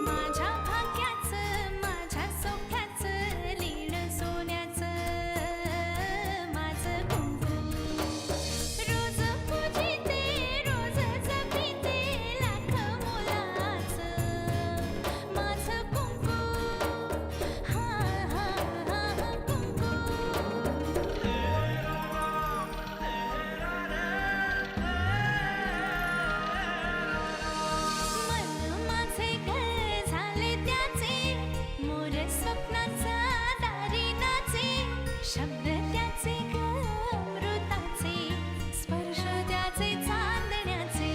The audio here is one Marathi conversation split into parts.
माझ्या भाग्याचं माझ्या सौख्याचं लीण सोन्याचं माझं कुंकू रोज पूजिते रोज जपिते लाख मोलाचं माझं कुंकू हा हा हा कुंकू मन माझे घर झाले त्याचे मोर स्वप्नाचा दारी नाचे शब्द त्याचे अमृताचे स्पर्श त्याचे चांदण्याचे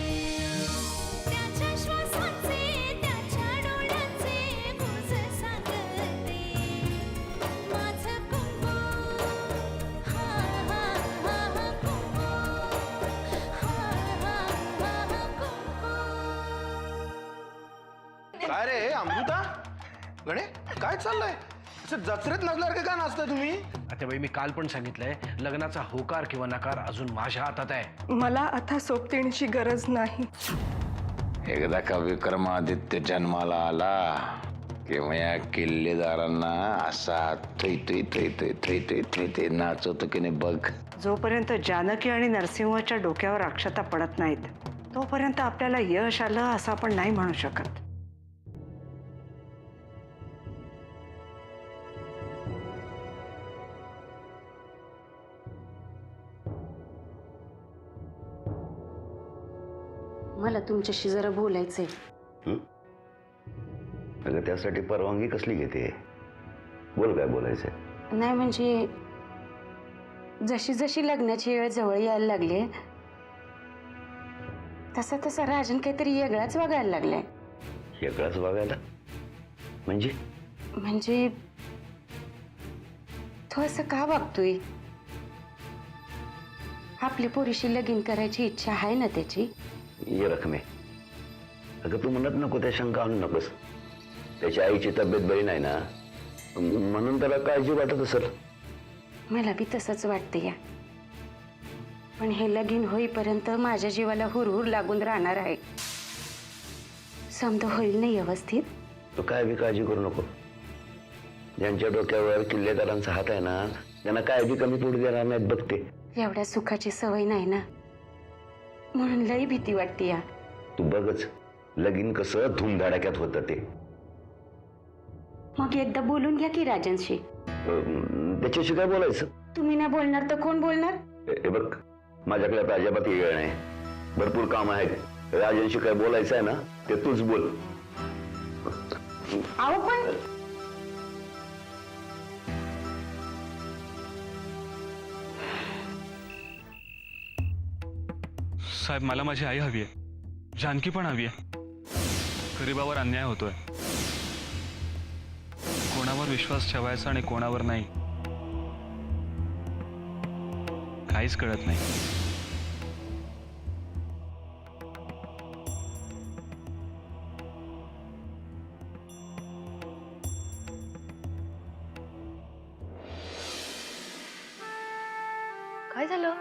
त्याच्या श्वासाचे त्याच्या डोळ्याचे गुज सांगते माझं कुंकू हा हा हा कुंकू हा हा हा कुंकू काय रे अमृता गणे काय चाललंय असं जत्रेत नसल्यासारखं का नाचताय तुम्ही? आता बाई मी काल पण सांगितलंय लग्नाचा होकार किंवा नकार अजून माझ्या हातात आहे. मला आता सोबतीणीची गरज नाही. एकदा का विक्रमादित्य जन्माला आला किंवा या किल्लेदारांना असा थै थै थै थै थै थै थै थै नाचवतो की नाही बघ. जोपर्यंत जानकी आणि नरसिंहाच्या डोक्यावर अक्षता पडत नाहीत तोपर्यंत आपल्याला यश आलं असं आपण नाही म्हणू शकत. मला तुमच्याशी जरा बोलायचंय. अगं त्यासाठी परवानगी कसली घेते? बोल काय बोलायचंय. नाही म्हणजे जशी जशी लग्नाची वेळ जवळ यायला लागली तसा तसा राजन काहीतरी वेगळाच वागायला लागलाय. वेगळाच वागायला म्हणजे? म्हणजे तो असं का वागतोय? आपल्या पोरीशी लगीन करायची इच्छा आहे ना त्याची. ये रकमे अगं तू म्हणत नको त्या शंका आणू नकोस. त्याच्या आईची तब्येत बरी नाही ना म्हणून त्याला काळजी वाटत असेल. मला बी तसंच वाटते या. पण हे लगीन होईपर्यंत माझ्या जीवाला हुरहुर लागून राहणार आहे. समजा होईल नाही व्यवस्थित. तू काय बी काळजी करू नको. ज्यांच्या डोक्यावर किल्लेदारांचा हात आहे ना त्यांना काय बी कमी पडू देणार नाहीत बघते. एवढ्या सुखाची सवय नाही ना म्हणून लई भीती वाटते या. तू बघच लगीन कसं धूमधडाक्यात होतं ते. मग एकदा बोलून घ्या की राजनशी. त्याच्याशी काय बोलायचं? तुम्ही ना बोलणार तर कोण बोलणार? हे बघ माझ्याकडे आता अजिबात वेळ नाही. भरपूर काम आहेत. राजांशी काय बोलायचं आहे ना ते तूच बोल. अहो पण साहेब मला माझी आई हवी आहे. जानकी पण हवी आहे. गरीबावर अन्याय होतोय. कोणावर विश्वास ठेवायचा आणि कोणावर नाही काहीच कळत नाही. काय झालं?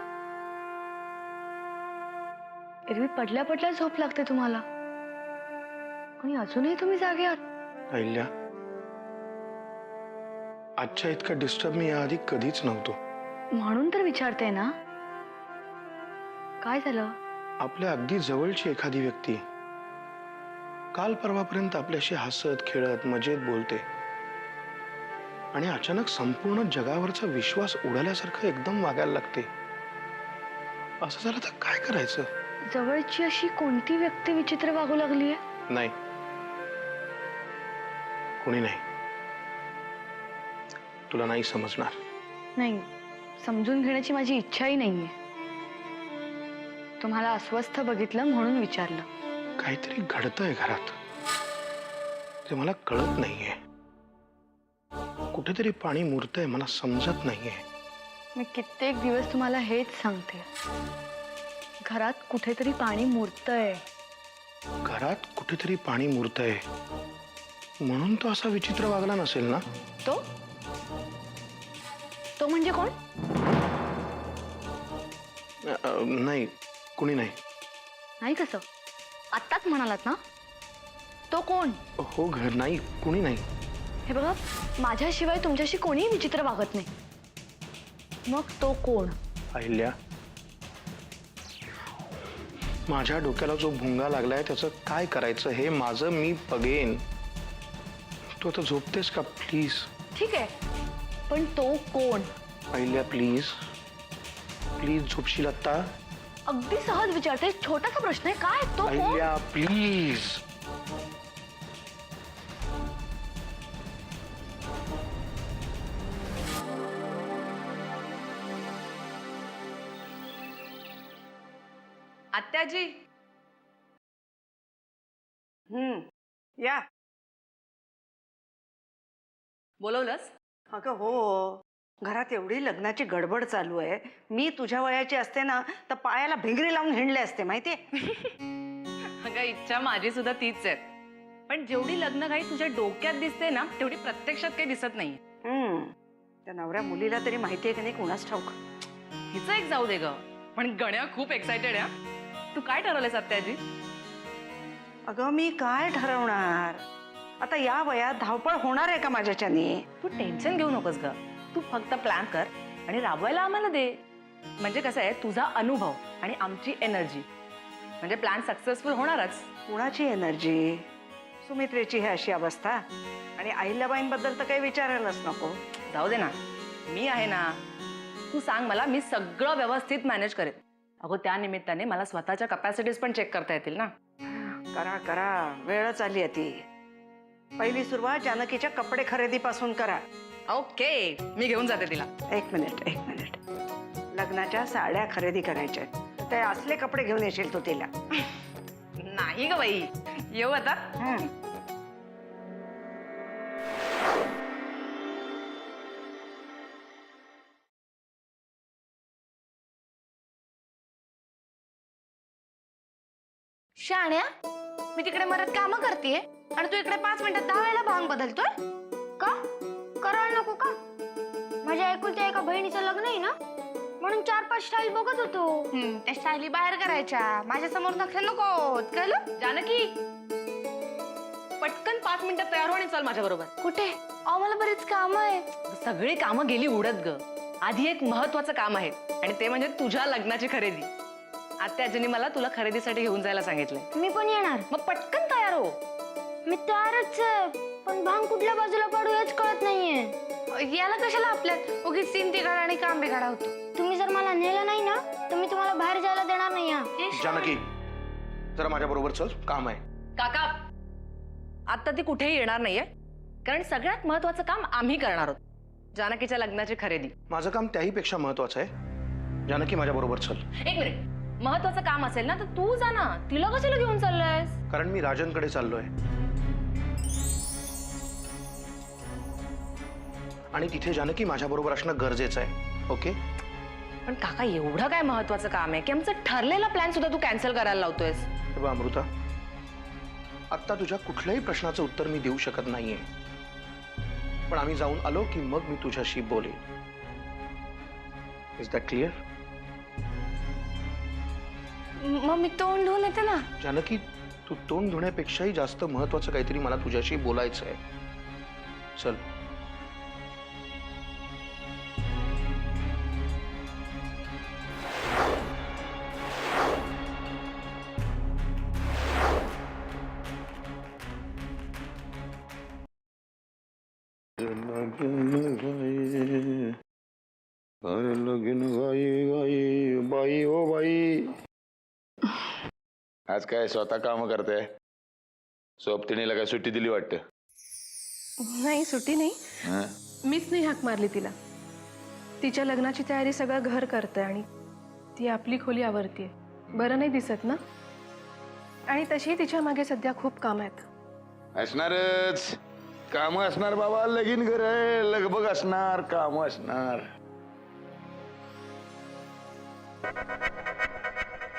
एरवी पडल्या पडल्या झोप लागते तुम्हाला आणि अजूनही तुम्ही जागे आहात. अहिल्या आजच्या इतका डिस्टर्ब मी याआधी कधीच नव्हतो. म्हणून तर विचारते ना काय झालं? आपल्या अगदी जवळची एखादी व्यक्ती काल परवापर्यंत आपल्याशी हसत खेळत मजेत बोलते आणि अचानक संपूर्ण जगावरचा विश्वास उडाल्यासारखं एकदम वागायला लागते. असं झालं तर काय करायचं? जवळची अशी कोणती व्यक्ती विचित्र वागू लागली आहे? नाही कोणी नाही. तुला नाही समजणार. नाही समजून घेण्याची माझी इच्छाही नाहीये. तुम्हाला अस्वस्थ बघितलं म्हणून विचारलं. काहीतरी घडतंय घरात ते मला कळत नाहीये. कुठेतरी पाणी मुरतंय मला समजत नाहीये. मी कित्येक दिवस तुम्हाला हेच सांगते. घरात कुठेतरी पाणी मुरतंय. घरात कुठेतरी पाणी मुरतंय म्हणून तो असा विचित्र वागला नसेल ना? तो तो म्हणजे कोण? नाही कुणी नाही. नाही कसं? आत्ताच म्हणालात ना तो कोण? हो घर नाही, कुणी नाही. हे बघा, माझ्याशिवाय तुमच्याशी कोणीही विचित्र वागत नाही. मग तो कोण? अहिल्या, माझ्या डोक्याला जो भुंगा लागलाय त्याचं काय करायचं हे माझं मी बघेन. तू आता झोपतेस का प्लीज? ठीक आहे, पण तो कोण? अहिल्या प्लीज प्लीज झोपशील आता? अगदी सहज विचारते, छोटासा प्रश्न आहे. काय तो कोण? अहिल्या प्लीज. आत्याजी, या. बोलवलंस? अगं हो, घरात एवढी लग्नाची गडबड चालू आहे. मी तुझ्या वयाची असते ना तर पायाला भिंगरी लावून हिंडले असते माहितीये. अगं इच्छा माझी सुद्धा तीच आहे, पण जेवढी लग्न काही तुझ्या डोक्यात दिसते ना तेवढी प्रत्यक्षात काही दिसत नाही. त्या नवऱ्या मुलीला तरी माहितीये की नाही कुणाच ठाऊक. हिचं एक जाऊ दे ग, पण गण्या खूप एक्सायटेड आहे. तू काय ठरवलंयस आत्याजी? अगं मी काय ठरवणार, आता या वयात धावपळ होणार आहे का माझ्याच्याने? तू टेन्शन घेऊ नकोस ग, तू फक्त प्लॅन कर आणि राबवायला आम्हाला दे. म्हणजे कसं आहे, तुझा अनुभव आणि आमची एनर्जी म्हणजे प्लॅन सक्सेसफुल होणारच. कुणाची एनर्जी? सुमित्रेची ही अशी अवस्था, आणि अहिल्याबाईंबद्दल तर काही विचारायलाच नको. जाऊ दे ना, मी आहे ना. तू सांग मला, मी सगळं व्यवस्थित मॅनेज करेन. अगो त्या निमित्ताने मला स्वतःच्या कपॅसिटीज पण चेक करता येतील ना. करा करा, वेळच आली आहे ती. पहिली सुरुवात जानकीच्या कपडे खरेदीपासून करा. ओके, मी घेऊन जाते तिला. एक मिनिट. लग्नाच्या साड्या खरेदी करायच्या, ते असले कपडे घेऊन येशील तू तिला. नाही ग बाई, येऊ आता. शाण्या, मी तिकडे मरत कामं करतेय आणि तू इकडे 5 मिनिटात 10 वेळेला भांग बदलतोय का? करायला नको का? माझ्या एकुलत्या एका बहिणीचं लग्न आहे ना, म्हणून 4-5 स्टाईल बघत होतो. त्या स्टाईली बाहेर करायच्या, माझ्या समोर नखरे नको. कळलं? जानकी, पटकन 5 मिनिटात तयार हो आणि चल माझ्या बरोबर. कुठे? अहो मला बरीच काम आहेत. सगळी कामं गेली उडत ग. आधी एक महत्वाचं काम आहे आणि ते म्हणजे तुझ्या लग्नाची खरेदी. आत्याजींनी मला तुला खरेदीसाठी घेऊन जायला सांगितलंय. मी पण येणार. मग पटकन तयार हो. मी तयारच आहे, पण भांग कुठल्या बाजूला पाडू हेच कळत नाहीये. याला कशाला आपल्यात उगीच 3 तिघाड आणि काम बिघाडा होतो. तुम्ही जर मला नेलं नाही ना तर मी तुम्हाला बाहेर जायला देणार नाही. जानकी जरा माझ्या बरोबर चल, काम आहे. काका, आता ती कुठेही येणार नाहीये, कारण सगळ्यात महत्वाचं काम आम्ही करणार आहोत, जानकीच्या लग्नाची खरेदी. माझं काम त्याही पेक्षा महत्वाचं आहे. जानकी माझ्या बरोबर चल. एक मिनिट, महत्वाचं काम असेल ना तर तू जा ना, तिला कशाला घेऊन चाललायस? कारण मी राजनकडे चाललोय आणि तिथे जानकी माझ्या बरोबर असणं गरजेचं आहे. ओके? पण काका, एवढं काय महत्वाचं काम आहे की आमचं ठरलेला प्लॅन सुद्धा तू कॅन्सल करायला लावतोयस? हे बघ अमृता, आता तुझ्या कुठल्याही प्रश्नाचं उत्तर मी देऊ शकत नाहीये, पण आम्ही जाऊन आलो की मग मी तुझ्याशी बोलेन. Is that clear? मग मी तोंड धुवून येते ना. जानकी, तू तोंड धुण्यापेक्षाही जास्त महत्वाचं काहीतरी मला तुझ्याशी बोलायचं आहे. चल. बाई ओ बाई, आज काय स्वतः काम करते? सोबतिणीला काय सुट्टी दिली वाटतं? नाही, सुट्टी नाही. हं? मीच नाही हाक मारली तिला. तिच्या लग्नाची तयारी सगळं घर करते आणि ती आपली खोली आवरतीये. बरं नाही दिसत ना? आणि तशी तिच्या मागे सध्या खूप काम आहेत. असणारच काम असणार बाबा, लगीन घर आहे, लगबग असणार, काम असणार.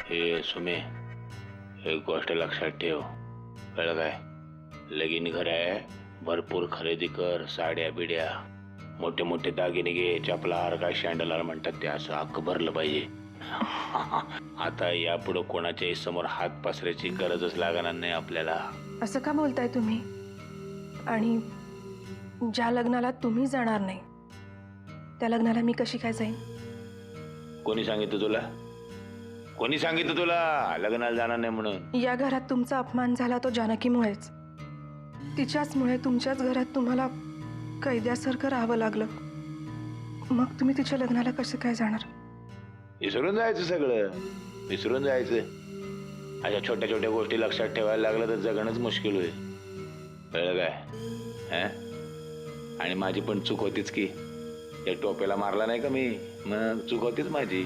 हे सुमे, एक गोष्ट लक्षात ठेव, कळलं काय? लगीन घर आहे, भरपूर खरेदी कर, साड्या बिड्या, मोठे मोठे दागिने घे, चपला हार काय शँडल हार म्हणतात ते, असं हक्क भरलं पाहिजे. आता यापुढं कोणाच्याही समोर हात पसरायची गरजच लागणार नाही आपल्याला. असं का बोलताय तुम्ही? आणि ज्या लग्नाला तुम्ही जाणार नाही त्या लग्नाला मी कशी काय जाईन? कोणी सांगितलं तुला? कोणी सांगितलं तुला लग्नाला जाणार नाही म्हणून? या घरात तुमचा अपमान झाला तो जानकीमुळेच. तिच्याचमुळे तुमच्याच घरात तुम्हाला कैद्यासारखं राहावं लागलं. मग तुम्ही तिच्या लग्नाला कसं काय जाणार? विसरून जायचं सगळं, विसरून जायचं. अशा छोट्या छोट्या गोष्टी लक्षात ठेवायला लागलं तर जगणंच मुश्किल होईल. कळलं काय? आणि माझी पण चूक होतीच की, या टोप्याला मारला नाही का मी, मग चूक होतीच माझी.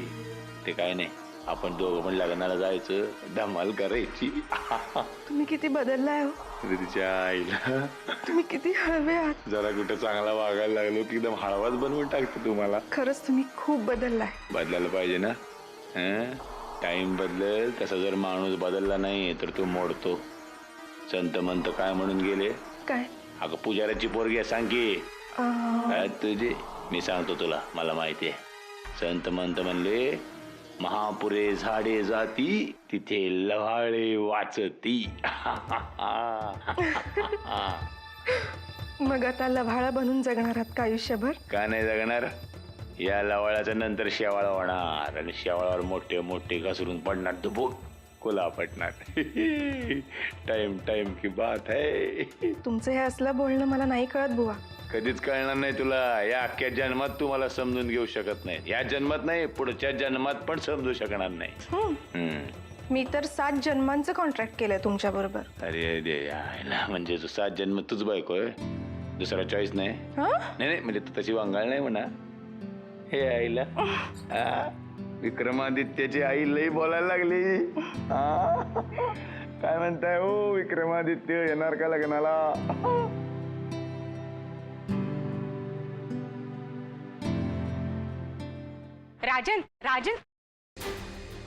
ते काय नाही, आपण दोघं पण लग्नाला जायचं, धमाल करायची. तुम्ही किती बदललाय हो. तिच्या आईला तुम्ही किती हळवे आहात. जरा कुठं चांगला वागायला लागलो की एकदम हळवाच बनवून टाकतो तुम्हाला. खरंच तुम्ही खूप बदललाय. बदलायला पाहिजे ना. टाइम बदलेल तसा जर माणूस बदलला नाही तर तो मोडतो. संत मंत काय म्हणून गेले? काय? अगं पुजाऱ्याची पोरगी आहे, सांग की. काय तुझी? मी सांगतो तुला, मला माहिती आहे. संत मंत म्हणले, महापुरे झाडे जाती तिथे लव्हाळे वाचती. मग आता लव्हाळा बनून जगणार आहात का आयुष्यभर? का नाही जगणार? या लवाळाच्या नंतर शेवाळ होणार आणि शेवाळावर मोठे मोठे घसरून पडणार, दुबूक कोला पडणार. टाइम टाइम की बात है. तुमचं हे असलं बोलणं मला नाही कळत बुवा. कधीच कळणार नाही तुला. या अख्ख्या जन्मात तू मला समजून घेऊ शकत नाही. या जन्मात नाही, पुढच्या जन्मात पण समजू शकणार नाही. मी तर 7 जन्मांचं कॉन्ट्रॅक्ट केलंय तुमच्या बरोबर. अरे दे यायला, म्हणजे 7 जन्म तुझ बायको आहे, दुसरा चॉईस नाही? नाही म्हणजे तू तशी वांगाळ नाही म्हणा. हे आईला विक्रमादित्याची आई लई बोलायला लागली. काय म्हणताय हो विक्रमादित्य, येणार का लग्नाला? राजन, राजन,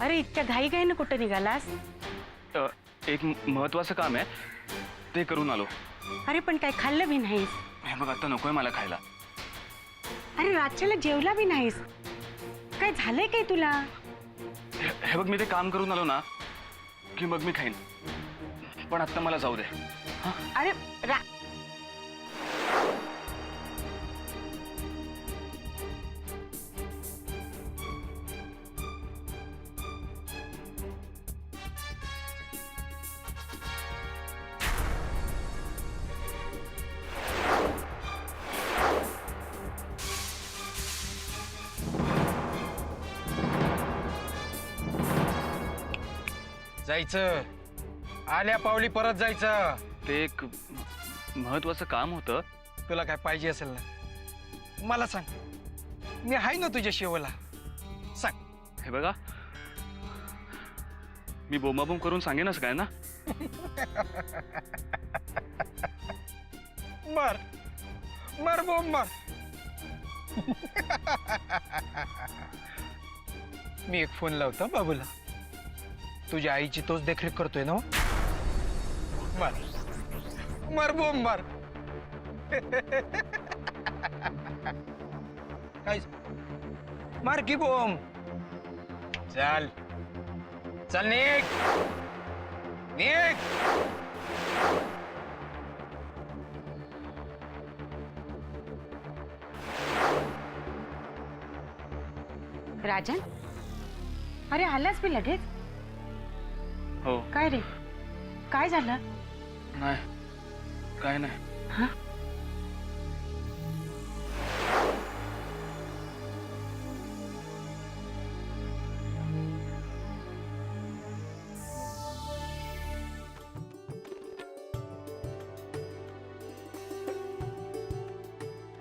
अरे इतक्या घाई घाईनं कुठं निघालास? एक महत्वाचं काम आहे, ते करून आलो. अरे पण काय खाल्लं बी नाहीस? हे बघ, आता नकोय मला खायला. अरे रातच्याला जेवला बी नाहीस, काय झालंय काय तुला? हे बघ, मी ते काम करून आलो ना की मग मी खाईन, पण आता मला जाऊ दे. अरे जायचं, आल्या पावली परत जायचं. ते एक महत्वाचं काम होतं. तुला काय पाहिजे असेल ना मला सांग, मी आहे ना तुझ्या शेवला. सांग. हे बघा, मी बोंबाबोंब करून सांगेनच काय ना. मार मार बोंब मार. मी एक फोन लावतो बाबूला, तुझ्या आईची तोच देखरेख करतोय ना. मार मार बोंब मार. काय मार की बोंब. चल चल, निघ निघ. राजन, अरे आलास बी लगेच? हो. काय रे, काय झालं? नाही, काय नाही.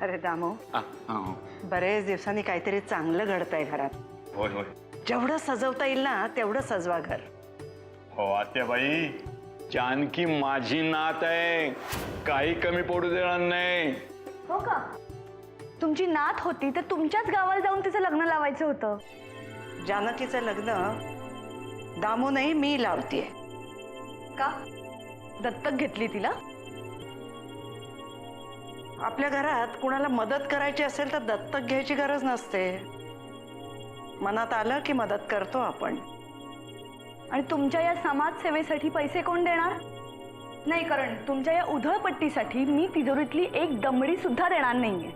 अरे दामो, बरेच दिवसांनी काहीतरी चांगलं घडतंय घरात. होय होय. जेवढं सजवता येईल ना तेवढं सजवा घर. हो आत्याबाई, जानकी माझी नात आहे, काही कमी पडू देणार नाही. हो का? तुमची नात होती तर तुमच्याच गावाला जाऊन तिचं लग्न लावायचं होतं. जानकीचं लग्न दामू नाही, मी लावतीये. का? दत्तक घेतली तिला? आपल्या घरात कुणाला मदत करायची असेल तर दत्तक घ्यायची गरज नसते. मनात आलं की मदत करतो आपण. आणि तुमच्या या समाजसेवेसाठी पैसे कोण देणार? नाही, कारण तुमच्या या उधळपट्टीसाठी मी तिजोरीतली एक दमडी सुद्धा देणार नाहीये.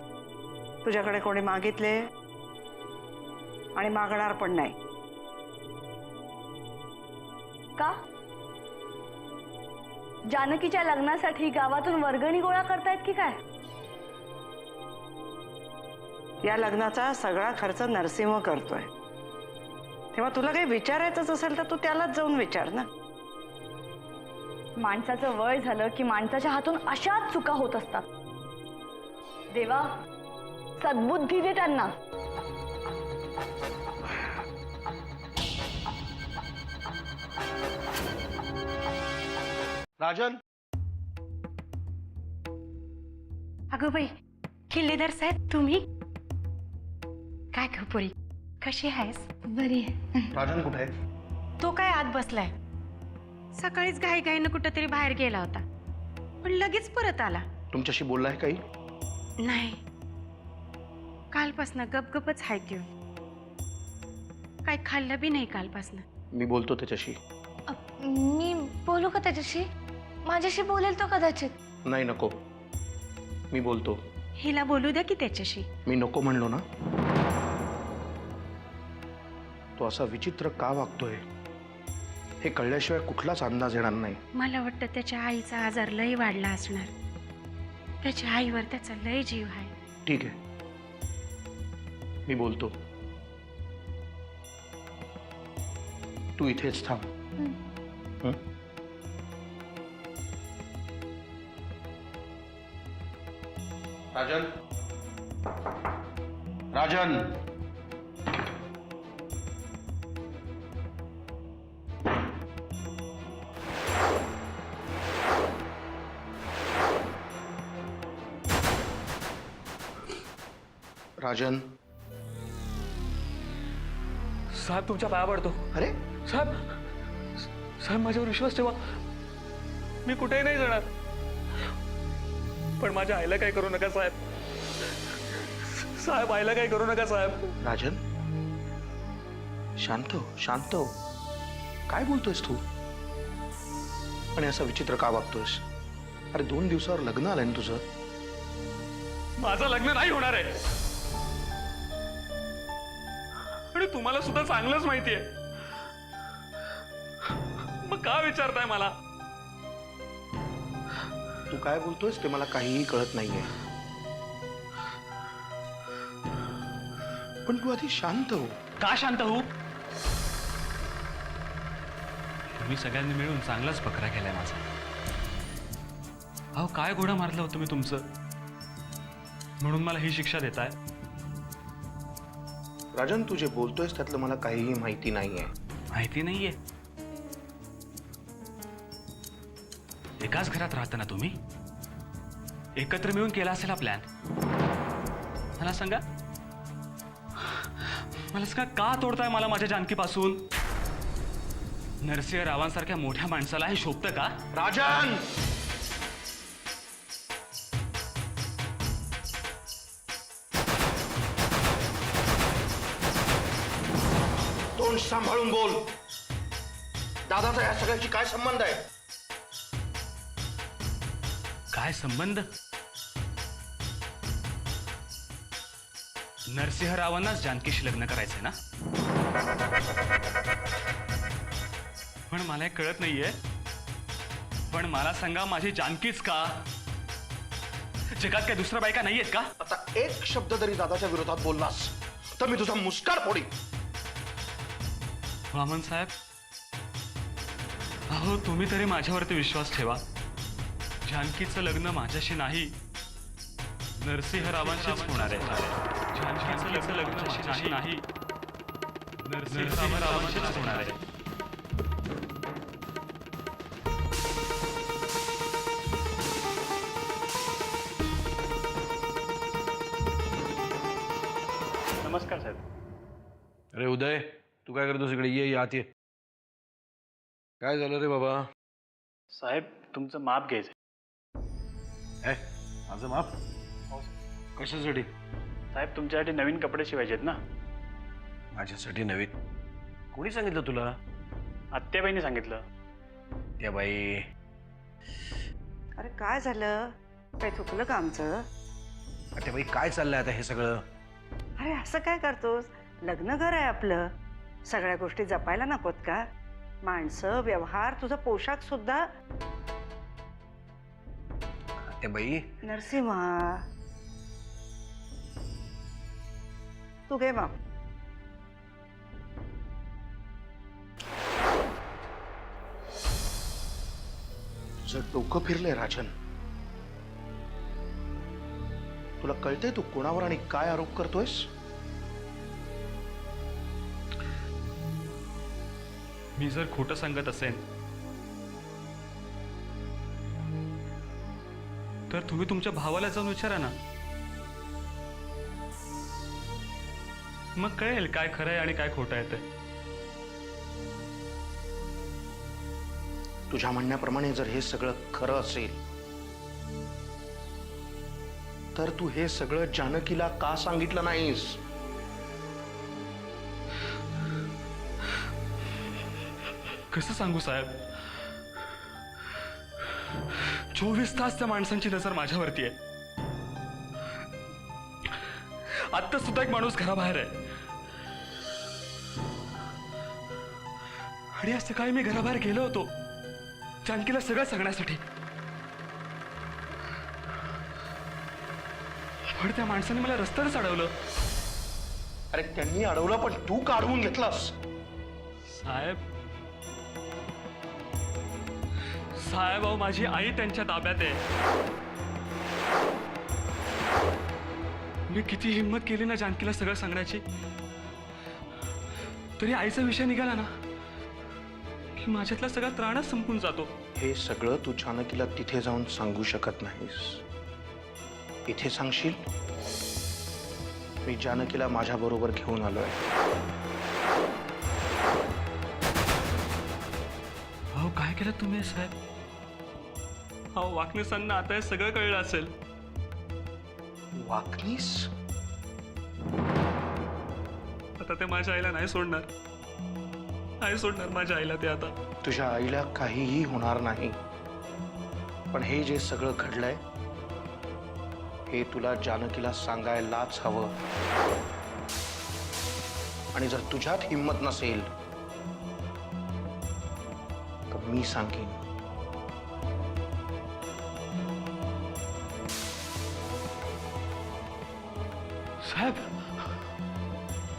तुझ्याकडे कोणी मागितले आणि मागणार पण नाही. का? जानकीच्या लग्नासाठी गावातून वर्गणी गोळा करतायत की काय? या लग्नाचा सगळा खर्च नरसिंह करतोय. तेव्हा तुला काही विचारायचंच असेल तर तू त्यालाच जाऊन विचार ना. माणसाचं वय झालं की माणसाच्या हातून अशाच चुका होत असतात. देवा, सद्बुद्धी दे त्यांना. राजन, अगं बाई, किल्लेदार साहेब तुम्ही? काय ग पोरी, कशी आहेस? बरी राजन कुठे आहे? तो काय आत बसलाय. सकाळीच घाईघाईनं कुठंतरी बाहेर गेला होता, पण लगेच परत आला. तुमच्याशी बोललाय काही? नाही, कालपासनं गपगपच आहे त्यो. काय खाल्लं बी नाही कालपासनं. मी बोलतो त्याच्याशी. मी बोलू का त्याच्याशी? माझ्याशी बोलेल तो कदाचित. नाही, नको. मी बोलतो. हिला बोलू द्या की त्याच्याशी. मी नको म्हणलो ना. तो असा विचित्र का वागतोय हे कळल्याशिवाय कुठलाच अंदाज येणार नाही. मला वाटतं त्याच्या आईचा आजार लय वाढला असणार. त्याच्या आईवर त्याचा लय जीव आहे. ठीक आहे, मी बोलतो. तू इथेच थांब. हं? राजन, राजन, राजन. साहेब तुमच्या पाया पडतो. अरे साहेब, साहेब माझ्यावर विश्वास ठेवा. मी कुठेही नाही जाणार, पण माझ्या आईला काय करू नका साहेब. साहेब, आईला काय करू नका साहेब. राजन, शांत हो, शांत हो. काय बोलतोयस तू? आणि असं विचित्र का वागतोयस? अरे 2 दिवसावर लग्न आलंय ना तुझं. माझं लग्न नाही होणार आहे, आणि तुम्हाला सुद्धा चांगलंच माहितीये. मग का विचारताय मला? तू काय बोलतोयस ते मला काहीही कळत नाहीये. पण तू आधी शांत हो. का शांत होऊ? तुम्ही सगळ्यांनी मिळून चांगलाच बकरा केलाय माझा. अहो, काय घोडा मारलं होतं मी तुमचं, म्हणून मला ही शिक्षा देताय? राजन, तू जे बोलतोयस त्यातलं मला काहीही माहिती नाहीये. माहिती नाहीये? एकाच घरात राहता ना तुम्ही? एकत्र मिळून केला असेल हा प्लॅन. मला सांगा, का तोडताय मला माझ्या जानकीपासून? नरसिंह रावांसारख्या मोठ्या माणसाला हे शोभतं का? राजन, तोंड सांभाळून बोल. दादाचा या सगळ्याची काय संबंध आहे? काय संबंध? नरसिंहरावांनाच जानकीशी लग्न करायचंय ना? पण मला हे कळत नाहीये. पण मला सांगा, माझी जानकीच का? जगात काय दुसऱ्या बायका नाहीयेत का? आता एक शब्द जरी दादाच्या विरोधात बोललास तर मी तुझा मुस्कार फोडी. वामन साहेब, अहो तुम्ही तरी माझ्यावरती विश्वास ठेवा. जानकीचं लग्न माझ्याशी नाही, नरसिंहरावांशीच होणार आहे. जानकीचं लग्न माझ्याशी नाही, नरसिंहरावांशीच होणार आहे. नमस्कार साहेब. अरे उदय, तू काय करतोस इकडे? ये आत ये. काय झालं रे बाबा? साहेब, तुमचं माप घ्यायचं. माझं माप? कशासाठी? साहेब, तुमच्यासाठी नवीन कपडे शिवायचे आहेत ना, माझ्यासाठी नवीन कोणी सांगितलं तुला? आत्याबाईंनी सांगितलं. त्या बाई अरे काय झालं? काय चुकलं का आमचं? त्या बाई काय चाललंय आता हे सगळं? अरे असं काय करतोस? लग्न घर आहे आपलं. सगळ्या गोष्टी जपायला नकोत का? माणसं, व्यवहार, तुझा पोशाख सुद्धा. त्या बाई नरसिंहा तू घे माप. तुझं डोकं फिरलंय राजन. तुला कळतंय तू कोणावर आणि काय आरोप करतोयस? मी जर खोटं सांगत असेन तर तुम्ही तुमच्या भावाला जाऊन विचारा ना. मग कळेल काय खरं आहे आणि काय खोटं आहे ते. तुझ्या म्हणण्याप्रमाणे जर हे सगळं खरं असेल तर तू हे सगळं जानकीला का सांगितलं नाहीस? कसं सांगू साहेब? 24 तास त्या माणसांची नजर माझ्यावरती आहे. आत्ता सुद्धा एक माणूस घराबाहेर आहे आणि आज सकाळी मी घराबाहेर गेलो होतो जानकीला सगळं सांगण्यासाठी. पण त्या माणसाने मला रस्त्यावरच अडवलं. अरे त्यांनी अडवलं पण तू का अडवून घेतलास? साहेब अहो माझी आई त्यांच्या ताब्यात आहे. मी किती हिंमत केली ना जानकीला सगळं सांगण्याची तरी आईचा विषय निघाला ना की माझ्यातला सगळा त्राणच संपून जातो. हे सगळं तू जानकीला तिथे जाऊन सांगू शकत नाहीस. इथे सांगशील? मी जानकीला माझ्या बरोबर घेऊन आलोय. अहो काय केलं तुम्ही साहेब? अहो वाकणेसांना आता हे सगळं कळलं असेल. वाकनीस? आता ते माझ्या आईला नाही सोडणार. नाही सोडणार माझ्या आईला ते आता. तुझ्या आईला काहीही होणार नाही. पण हे जे सगळं घडलंय हे तुला जानकीला सांगायलाच हवं. आणि जर तुझ्यात हिंमत नसेल तर मी सांगेन. साहेब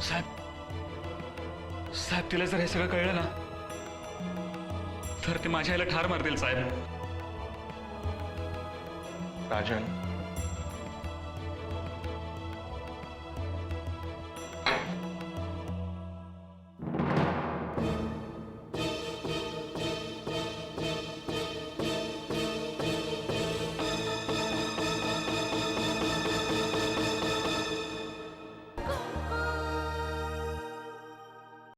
साहेब साहेब तिला जर हे सगळं कळलं ना तर ते माझ्या आईला ठार मारतील साहेब. राजन,